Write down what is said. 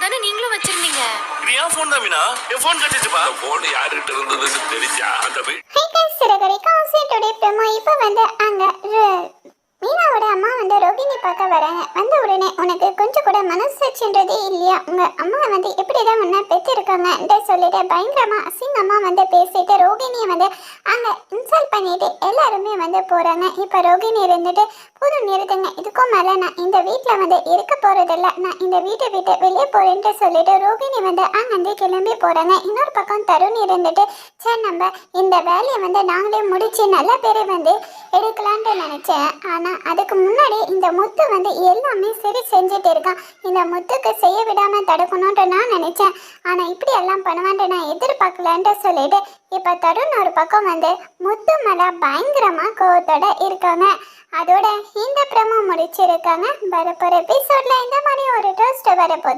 தானே நீங்களும் வச்சிருந்தீங்க. இது என் ஃபோன் தான் மீனா. என் ஃபோன் கட்டிச்சுப்பா. ஃபோன் யார்கிட்ட இருந்ததுன்னு தெரிஞ்சா அந்த இப்போ வந்து அங்க மீனாவோட அம்மா வந்து ரோகிணி பார்க்க வராங்க. வந்த உடனே உனக்கு கொஞ்சம் கூட மனசாட்சின்றதே இல்லையா? உங்க அம்மா வந்து எப்படிதான் உன்ன பெற்றிருக்காங்கன்னு சொல்லிட்டு பயங்கரமா அசிங்கமா வந்து பேசிட்டு ரோகிணியை வந்து அங்க இன்சல்ட் பண்ணிட்டு எல்லாருமே வந்து போறாங்க. இப்ப ரோகிணி இருந்துட்டு போதும் நிறுத்துங்க, இதுக்கும் மேல நான் இந்த வீட்டுல வந்து இருக்க போறதில்ல, நான் இந்த வீட்டை விட்டு வெளியே போறேன்ட்டு சொல்லிட்டு ரோகிணி வந்து அங்கிருந்து கிளம்பி போறாங்க. இன்னொரு பக்கம் தருண் இருந்துட்டு சரி நம்ம இந்த வேலையை வந்து நாங்களே முடிச்சு நல்ல பேரை வந்து எடுக்கலான்ட்டு நினைச்சேன். ஆனா அதுக்கு முன்னாடி இந்த முத்து வந்து எல்லாமே சரி செஞ்சுட்டு இருக்கான். இந்த முத்துக்கு செய்ய விடாம தடுக்கணும்ட்டு நான் நினைச்சேன். ஆனா இப்படி எல்லாம் பண்ணுவான்ட்டு நான் எதிர்பார்க்கலான்ட்டு சொல்லிட்டு இப்ப தருண் ஒரு பக்கம் வந்து முத்து மேல பயங்கரமா கோவத்தோட இருக்காங்க. அதோட இந்த ப்ரோமோ முடிச்சிருக்காங்க. வரப்போற எபிசோட்ல இந்த மாதிரி ஒரு ட்விஸ்ட் வரப்போகுது.